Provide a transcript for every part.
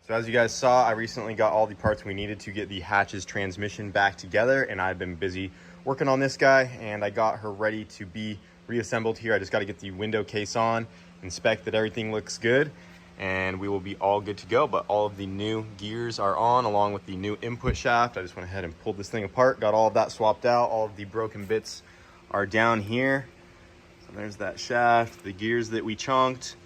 So as you guys saw, I recently got all the parts we needed to get the hatch's transmission back together, and I've been busy working on this guy, and I got her ready to be reassembled here. I just got to get the window case on, inspect that everything looks good, and we will be all good to go. But all of the new gears are on, along with the new input shaft. I just went ahead and pulled this thing apart, got all of that swapped out. All of the broken bits are down here. So there's that shaft, the gears that we chunked,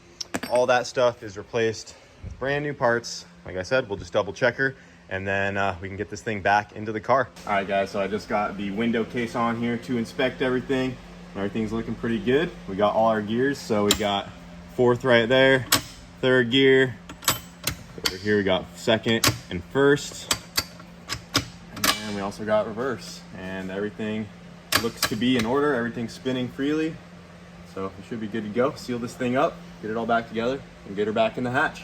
all that stuff is replaced with brand new parts. Like I said, we'll just double check her, and then we can get this thing back into the car. All right, guys, so I just got the window case on here to inspect everything. Everything's looking pretty good. We got all our gears, so we got fourth right there, third gear. Over here we got second and first, and then we also got reverse, and everything looks to be in order. Everything's spinning freely, so it should be good to go. Seal this thing up, get it all back together, and get her back in the hatch.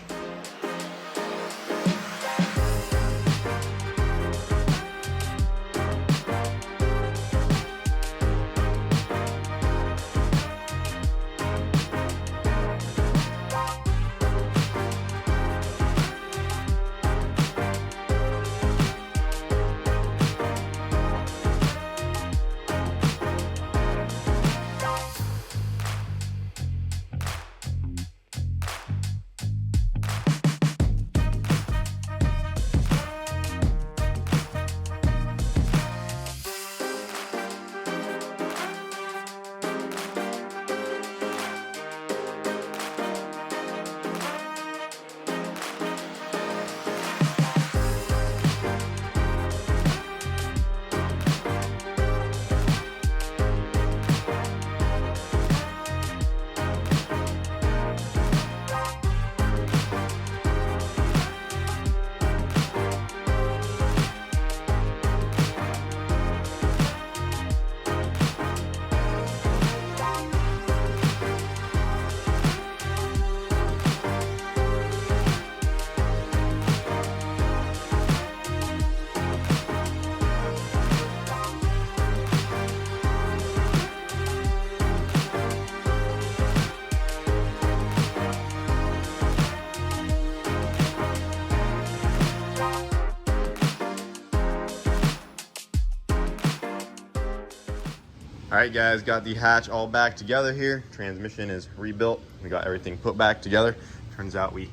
All right, guys, got the hatch all back together here. Transmission is rebuilt. We got everything put back together. Turns out we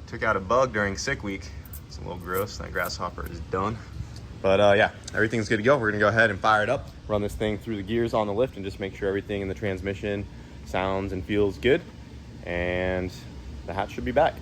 took out a bug during sick week. It's a little gross. That grasshopper is done. But yeah, everything's good to go. We're gonna go ahead and fire it up, run this thing through the gears on the lift, and just make sure everything in the transmission sounds and feels good. And the hatch should be back.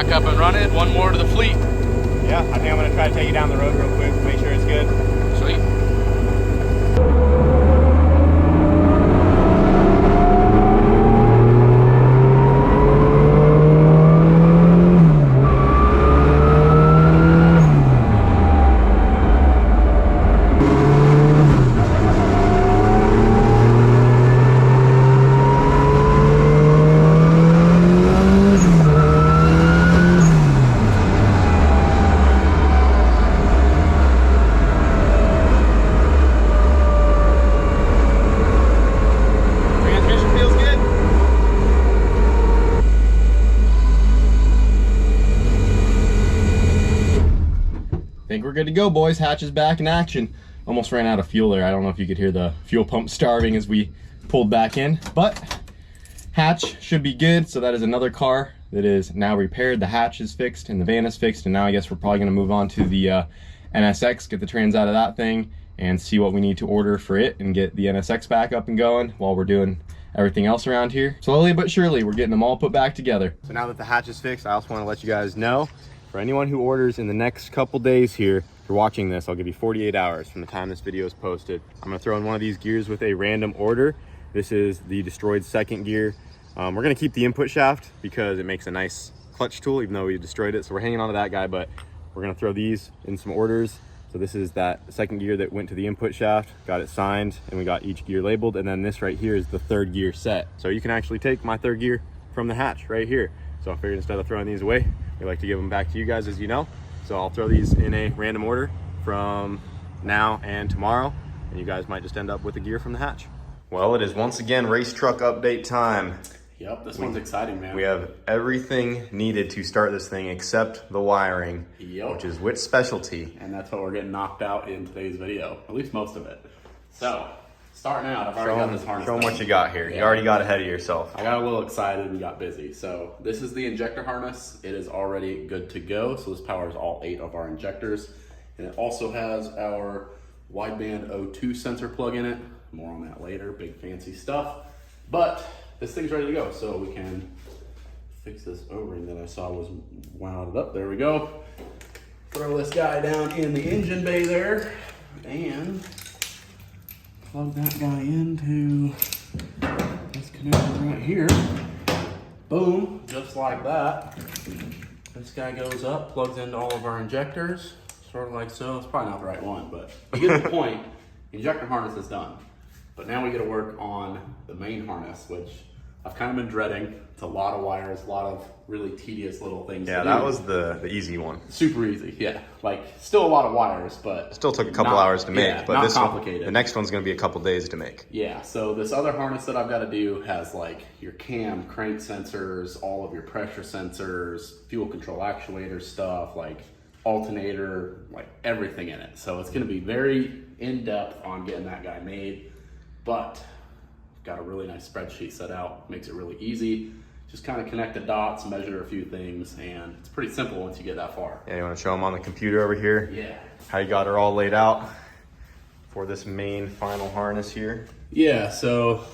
back up and running. One more to the fleet. Yeah, I think I'm gonna try to take you down the road real quick, make sure it's good. Sweet. think we're good to go, boys. Hatch is back in action. Almost ran out of fuel there. I don't know if you could hear the fuel pump starving as we pulled back in, but hatch should be good. So that is another car that is now repaired. The hatch is fixed and the van is fixed, and now I guess we're probably gonna move on to the NSX, get the trans out of that thing and see what we need to order for it and get the NSX back up and going while we're doing everything else around here. Slowly but surely, we're getting them all put back together. So now that the hatch is fixed, I also want to let you guys know, for anyone who orders in the next couple days here, if you're watching this, I'll give you 48 hours from the time this video is posted. I'm gonna throw in one of these gears with a random order. This is the destroyed second gear. We're gonna keep the input shaft because it makes a nice clutch tool, even though we destroyed it. So we're hanging on to that guy, but we're gonna throw these in some orders. So this is that second gear that went to the input shaft, got it signed, and we got each gear labeled. And then this right here is the third gear set. So you can actually take my third gear from the hatch right here. So I figured instead of throwing these away, we like to give them back to you guys, as you know. So I'll throw these in a random order from now and tomorrow, and you guys might just end up with the gear from the hatch. Well, it is once again race truck update time. Yep, this one's exciting, man. We have everything needed to start this thing except the wiring, which is Whit's specialty. And that's what we're getting knocked out in today's video, at least most of it. So, starting out, I've already got this harness. Show them what you got here. Yeah. You already got ahead of yourself. I got a little excited and got busy. So, this is the injector harness. It is already good to go. So, this powers all 8 of our injectors. And it also has our wideband O2 sensor plug in it. More on that later, big fancy stuff. But this thing's ready to go, so we can fix this O-ring that I saw was wound up. There we go. Throw this guy down in the engine bay there and plug that guy into this connector right here. Boom, just like that. This guy goes up, plugs into all of our injectors, sort of like so. It's probably not the right one, but you get the point. The injector harness is done. But now we get to work on the main harness, which I've kind of been dreading. It's a lot of wires, a lot of really tedious little things. Yeah, that was the easy one. Super easy, yeah. Like, still a lot of wires, but still took a couple hours to make. Yeah, but not this complicated. One, the next one's going to be a couple days to make. Yeah, so this other harness that I've got to do has like your cam, crank sensors, all of your pressure sensors, fuel control actuator stuff, like alternator, like everything in it. So it's going to be very in-depth on getting that guy made. But got a really nice spreadsheet set out, makes it really easy. Just kind of connect the dots, measure a few things, and it's pretty simple once you get that far. Yeah, you want to show them on the computer over here? Yeah. How you got her all laid out for this main final harness here? Yeah, so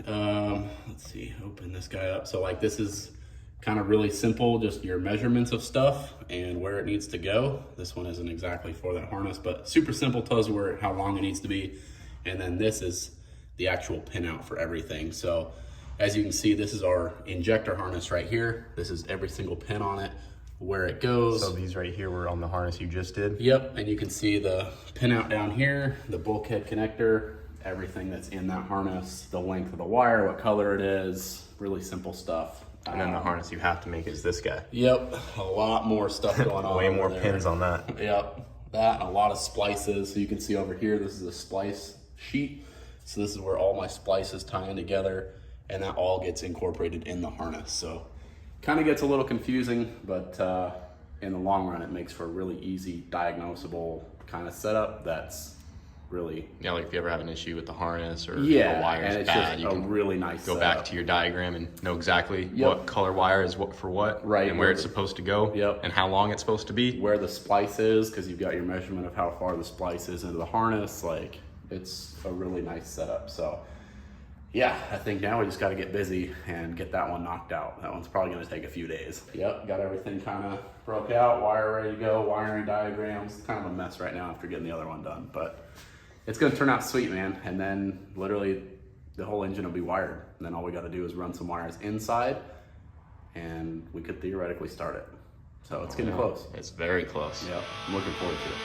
let's see, open this guy up. So like this is kind of really simple, just your measurements of stuff and where it needs to go. This one isn't exactly for that harness, but super simple, tells you where, how long it needs to be. And then this is the actual pinout for everything. So as you can see, this is our injector harness right here. This is every single pin on it, where it goes. So these right here were on the harness you just did? Yep, and you can see the pinout down here, the bulkhead connector, everything that's in that harness, the length of the wire, what color it is, really simple stuff. And then the harness you have to make is this guy. Yep, a lot more stuff going on. Way more there. pins on that. Yep, that and a lot of splices. So you can see over here, this is a splice sheet. So this is where all my splices tie in together, and that all gets incorporated in the harness. So kind of gets a little confusing, but in the long run, it makes for a really easy diagnosable kind of setup that's really... Yeah, like if you ever have an issue with the harness or the wire's and it's bad, just you can really nice go back to your diagram and know exactly Yep. what color wire is what for what, right, and where it's supposed to go, Yep. and how long it's supposed to be. Where the splice is, because you've got your measurement of how far the splice is into the harness. Like, it's a really nice setup. So yeah, I think now we just got to get busy and get that one knocked out. That one's probably going to take a few days. Yep, got everything kind of broke out, wire ready to go, wiring diagrams. Kind of a mess right now after getting the other one done, but it's going to turn out sweet, man. And then literally the whole engine will be wired. And then all we got to do is run some wires inside and we could theoretically start it. So it's getting close. It's very close. Yep, I'm looking forward to it.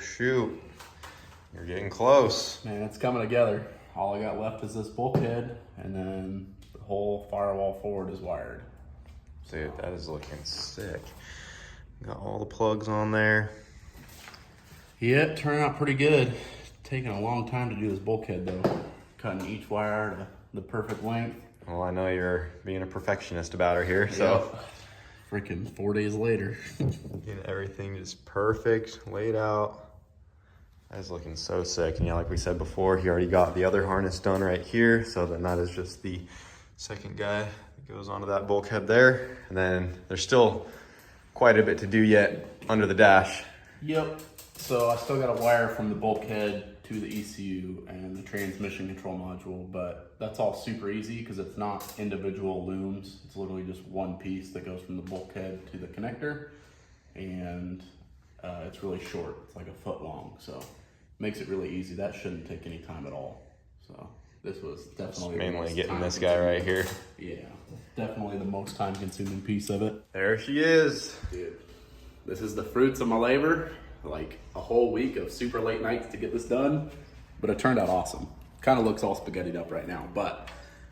shoot. You're getting close. Man, it's coming together. All I got left is this bulkhead, and then the whole firewall forward is wired. Dude, that is looking sick. Got all the plugs on there. Yeah, it turned out pretty good. Taking a long time to do this bulkhead though. Cutting each wire to the perfect length. Well, I know you're being a perfectionist about her here, so. Yep. Freaking 4 days later. Getting everything just perfect, laid out. That is looking so sick. And yeah, like we said before, he already got the other harness done right here. So then that is just the second guy that goes onto that bulkhead there. And then there's still quite a bit to do yet under the dash. Yep. So I still got to wire from the bulkhead to the ECU and the transmission control module, but that's all super easy because it's not individual looms. It's literally just one piece that goes from the bulkhead to the connector, and it's really short. It's like a foot long, so makes it really easy. That shouldn't take any time at all. So this was definitely mainly getting this guy right here. Yeah, definitely the most time consuming piece of it. There she is. Dude, this is the fruits of my labor. Like a whole week of super late nights to get this done, but it turned out awesome. Kind of looks all spaghettied up right now, but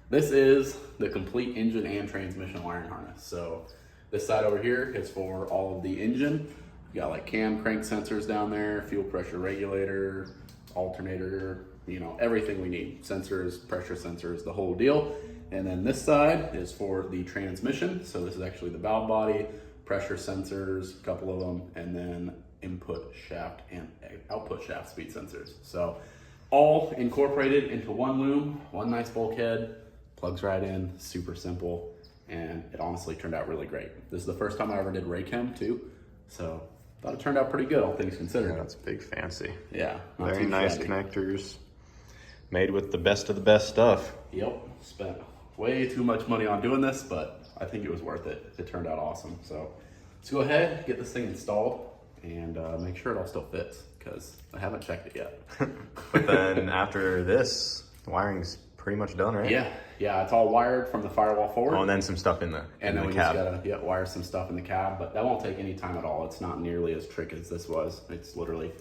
this is the complete engine and transmission wiring harness. So this side over here is for all of the engine. You got like cam crank sensors down there, fuel pressure regulator, alternator, you know, everything we need. Sensors, pressure sensors, the whole deal. And then this side is for the transmission. So this is actually the valve body, pressure sensors, a couple of them, and then input shaft and output shaft speed sensors. So all incorporated into one loom, one nice bulkhead, plugs right in, super simple, and it honestly turned out really great. This is the first time I ever did Raychem too, so thought it turned out pretty good, all things considered. Yeah, that's big fancy. Yeah. Very nice connectors. Made with the best of the best stuff. Yep, spent way too much money on doing this, but I think it was worth it. It turned out awesome. So let's go ahead, get this thing installed, and make sure it all still fits, because I haven't checked it yet. But then after this, the wiring's pretty much done, right? Yeah, it's all wired from the firewall forward. Oh, and then some stuff in the and then we cab. just gotta wire some stuff in the cab, but that won't take any time at all. It's not nearly as tricky as this was. It's literally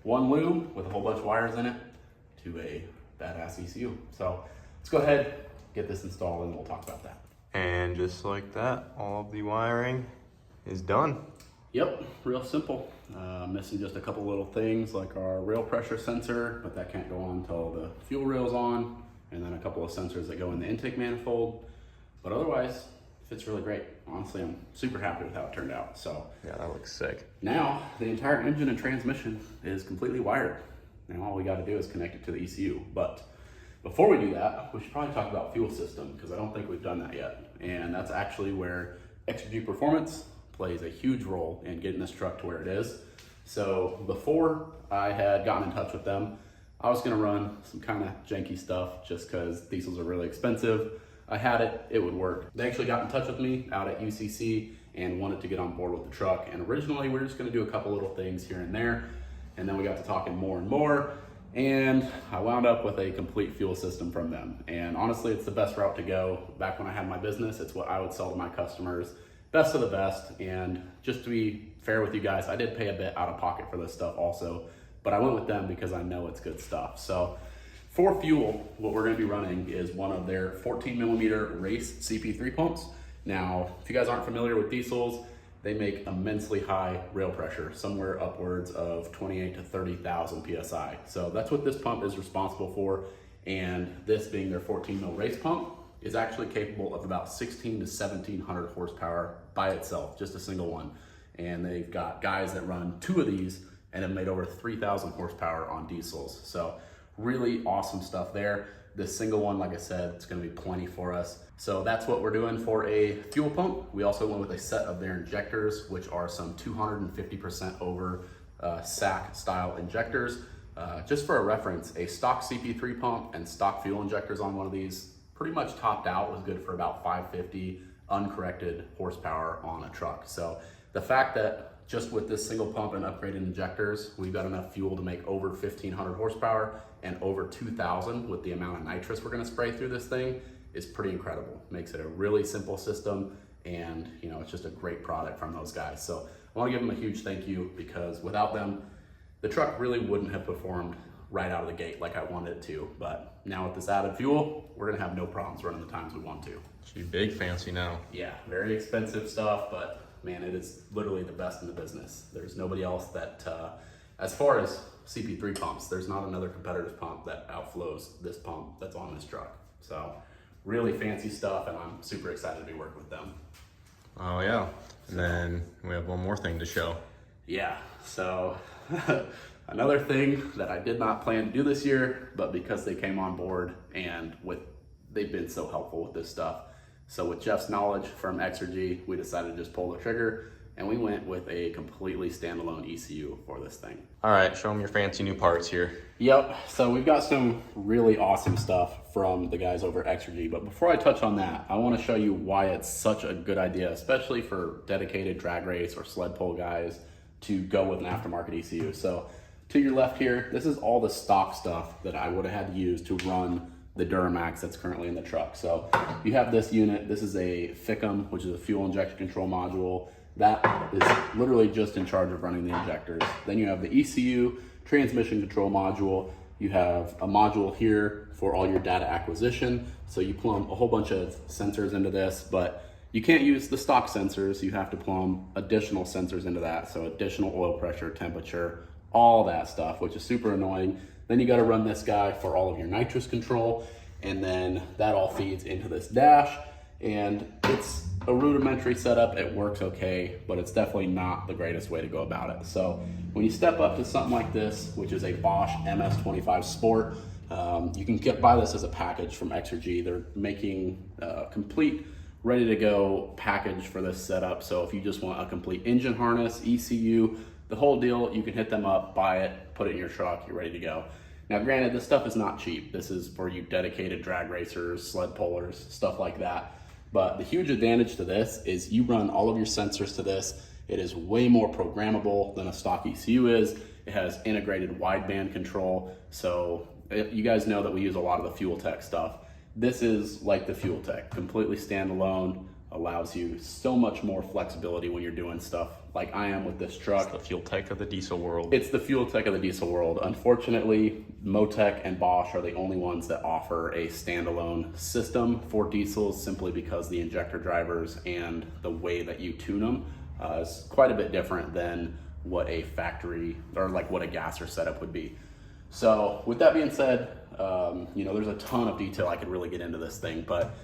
one loom with a whole bunch of wires in it to a badass ECU. So let's go ahead, get this installed, and we'll talk about that. And just like that, all of the wiring is done. Yep, real simple. Missing just a couple little things like our rail pressure sensor, but that can't go on until the fuel rail's on, and then a couple of sensors that go in the intake manifold. But otherwise, it fits really great. Honestly, I'm super happy with how it turned out. So Yeah, that looks sick. now the entire engine and transmission is completely wired. Now all we got to do is connect it to the ECU. But before we do that, we should probably talk about fuel system, because I don't think we've done that yet. And that's actually where XG Performance plays a huge role in getting this truck to where it is. So before I had gotten in touch with them, I was gonna run some kind of janky stuff just because diesels are really expensive. I had it, it would work. They actually got in touch with me out at UCC and wanted to get on board with the truck. And originally we were just gonna do a couple little things here and there. And then we got to talking more and more. And I wound up with a complete fuel system from them. And honestly, it's the best route to go. Back when I had my business, it's what I would sell to my customers. Best of the best. And just to be fair with you guys, I did pay a bit out of pocket for this stuff also, but I went with them because I know it's good stuff. So for fuel, what we're gonna be running is one of their 14 millimeter race CP3 pumps. Now, if you guys aren't familiar with diesels, they make immensely high rail pressure, somewhere upwards of 28 to 30,000 PSI. So that's what this pump is responsible for. And this being their 14 mil race pump is actually capable of about 16 to 1700 horsepower by itself, just a single one. And they've got guys that run 2 of these and have made over 3,000 horsepower on diesels. So really awesome stuff there. This single one, like I said, it's gonna be plenty for us. So that's what we're doing for a fuel pump. We also went with a set of their injectors, which are some 250% over SAC style injectors. Just for a reference, a stock CP3 pump and stock fuel injectors on one of these pretty much topped out was good for about 550 uncorrected horsepower on a truck. So the fact that just with this single pump and upgraded injectors, we've got enough fuel to make over 1,500 horsepower and over 2,000 with the amount of nitrous we're gonna spray through this thing is pretty incredible. Makes it a really simple system, and it's just a great product from those guys. So I wanna give them a huge thank you, because without them, the truck really wouldn't have performed right out of the gate like I wanted it to. But now with this added fuel, we're gonna have no problems running the times we want to. She's big fancy now. Yeah, very expensive stuff, but man, it is literally the best in the business. There's nobody else that, as far as CP3 pumps, there's not another competitor's pump that outflows this pump that's on this truck. So really fancy stuff, and I'm super excited to be working with them. Oh yeah, and then we have one more thing to show. Yeah, so another thing that I did not plan to do this year, but because they came on board and they've been so helpful with this stuff. So with Jeff's knowledge from Exergy, we decided to just pull the trigger, and we went with a completely standalone ECU for this thing. All right, show them your fancy new parts here. Yep, so we've got some really awesome stuff from the guys over at Exergy, but before I touch on that, I want to show you why it's such a good idea, especially for dedicated drag race or sled pull guys, to go with an aftermarket ECU. So to your left here, this is all the stock stuff that I would have had to use to run the Duramax that's currently in the truck. So you have this unit. This is a FICM, which is a fuel injection control module. That is literally just in charge of running the injectors. Then you have the ECU transmission control module. You have a module here for all your data acquisition. So you plumb a whole bunch of sensors into this, but you can't use the stock sensors. You have to plumb additional sensors into that. So additional oil pressure, temperature, all that stuff, which is super annoying. Then you got to run this guy for all of your nitrous control, and then that all feeds into this dash, and it's a rudimentary setup. It works okay, but it's definitely not the greatest way to go about it. So when you step up to something like this, which is a Bosch MS25 Sport, you can buy this as a package from Exergy. They're making a complete ready to go package for this setup. So if you just want a complete engine harness, ECU, the whole deal, you can hit them up, buy it, put it in your truck, you're ready to go. Now granted, this stuff is not cheap. This is for you dedicated drag racers, sled pullers, stuff like that. But the huge advantage to this is you run all of your sensors to this. It is way more programmable than a stock ECU is. It has integrated wideband control. So you guys know that we use a lot of the Fuel Tech stuff. This is like the Fuel Tech, completely standalone, allows you so much more flexibility when you're doing stuff like I am with this truck. It's the Fuel Tech of the diesel world. It's the Fuel Tech of the diesel world. Unfortunately, Motec and Bosch are the only ones that offer a standalone system for diesels, simply because the injector drivers and the way that you tune them is quite a bit different than what a factory or like what a gasser setup would be. So with that being said, there's a ton of detail I could really get into this thing, but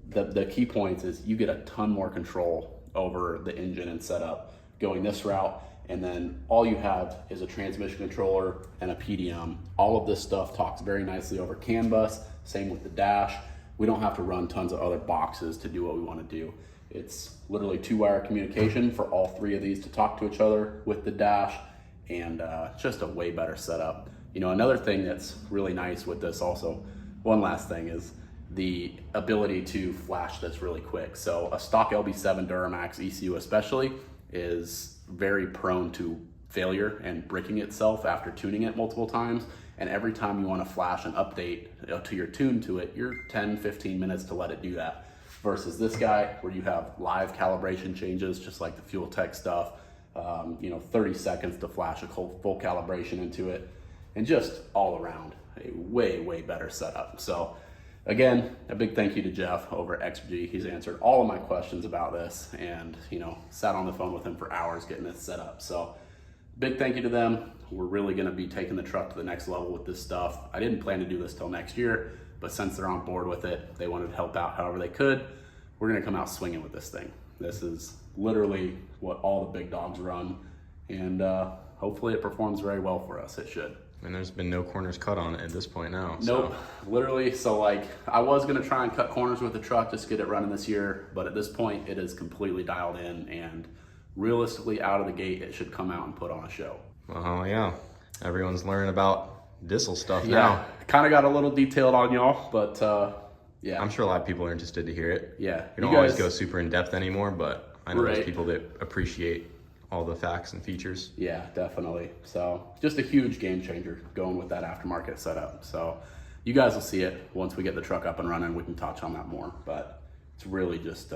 the key points is you get a ton more control over the engine and setup going this route, and then all you have is a transmission controller and a PDM. All of this stuff talks very nicely over CAN bus, same with the dash. We don't have to run tons of other boxes to do what we want to do. It's literally 2-wire communication for all 3 of these to talk to each other with the dash, and just a way better setup. Another thing that's really nice with this also, one last thing, is the ability to flash this really quick. So a stock LB7 Duramax ECU especially is very prone to failure and bricking itself after tuning it multiple times. And every time you want to flash an update to your tune to it, you're 10-15 minutes to let it do that. Versus this guy, where you have live calibration changes, just like the Fuel Tech stuff, 30 seconds to flash a full calibration into it, and just all around a way better setup. So again, a big thank you to Jeff over at Exergy. He's answered all of my questions about this, and sat on the phone with him for hours getting this set up. So big thank you to them. We're really gonna be taking the truck to the next level with this stuff. I didn't plan to do this till next year, but since they're on board with it, they wanted to help out however they could. We're gonna come out swinging with this thing. This is literally what all the big dogs run, and hopefully it performs very well for us. It should. And there's been no corners cut on it at this point now. Nope, literally. So I was gonna try and cut corners with the truck, just get it running this year, but at this point it is completely dialed in, and realistically out of the gate, it should come out and put on a show. Well, yeah, everyone's learning about diesel stuff now. Kind of got a little detailed on y'all, but yeah. I'm sure a lot of people are interested to hear it. Yeah. We don't always go super in depth anymore, but I know there's Right. people that appreciate all the facts and features. Yeah, definitely. So just a huge game changer going with that aftermarket setup. So you guys will see it once we get the truck up and running. We can touch on that more, but it's really just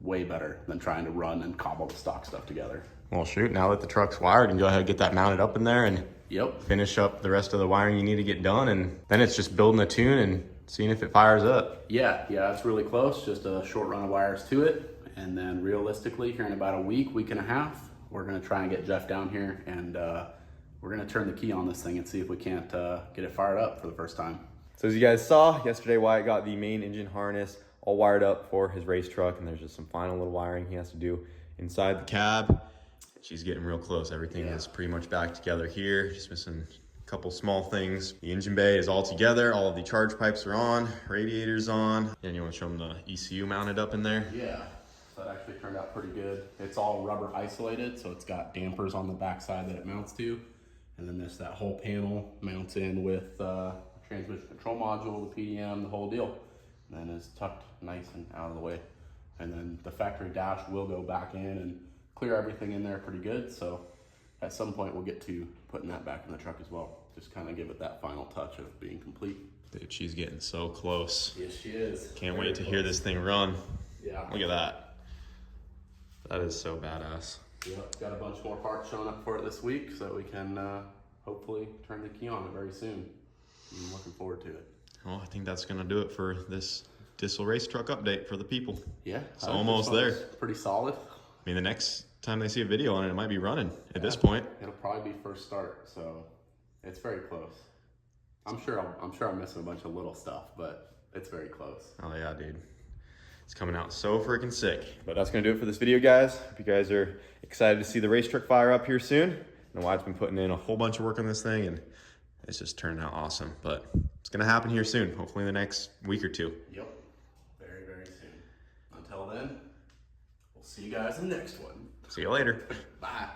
way better than trying to run and cobble the stock stuff together. Well, shoot, now that the truck's wired, you can go ahead and get that mounted up in there and Yep. finish up the rest of the wiring you need to get done, and then it's just building a tune and seeing if it fires up. Yeah, it's really close. Just a short run of wires to it. And then realistically, here in about a week and a half, we're gonna try and get Jeff down here, and we're gonna turn the key on this thing and see if we can't get it fired up for the first time. So as you guys saw, yesterday Wyatt got the main engine harness all wired up for his race truck, and there's just some final little wiring he has to do inside the cab. She's getting real close. Everything is pretty much back together here. Just missing a couple small things. The engine bay is all together. All of the charge pipes are on, radiator's on. And you want to show them the ECU mounted up in there? Yeah, so that actually turned out pretty good. It's all rubber isolated, so it's got dampers on the back side that it mounts to. And then that whole panel mounts in with transmission control module, the PDM, the whole deal. And then is tucked nice and out of the way. And then the factory dash will go back in and clear everything in there pretty good. So at some point we'll get to putting that back in the truck as well. Just kind of give it that final touch of being complete. Dude, she's getting so close. Yes, she is. Can't wait to hear this thing run. Yeah. Look at that. That is so badass. Yep, got a bunch more parts showing up for it this week, so we can hopefully turn the key on it very soon. I'm looking forward to it. Well, I think that's gonna do it for this Diesel race truck update for the people. Yeah, it's almost there. Pretty solid. I mean, the next time they see a video on it, it might be running at this point. It'll probably be first start, so it's very close. I'm sure I'm missing a bunch of little stuff, but it's very close. Oh yeah, dude. It's coming out so freaking sick. But that's gonna do it for this video, guys. Hope you guys are excited to see the race truck fire up here soon. And Wyatt's been putting in a whole bunch of work on this thing, and it's just turning out awesome. But it's gonna happen here soon, hopefully in the next week or two. Yep, very, very soon. Until then, we'll see you guys in the next one. See you later. Bye.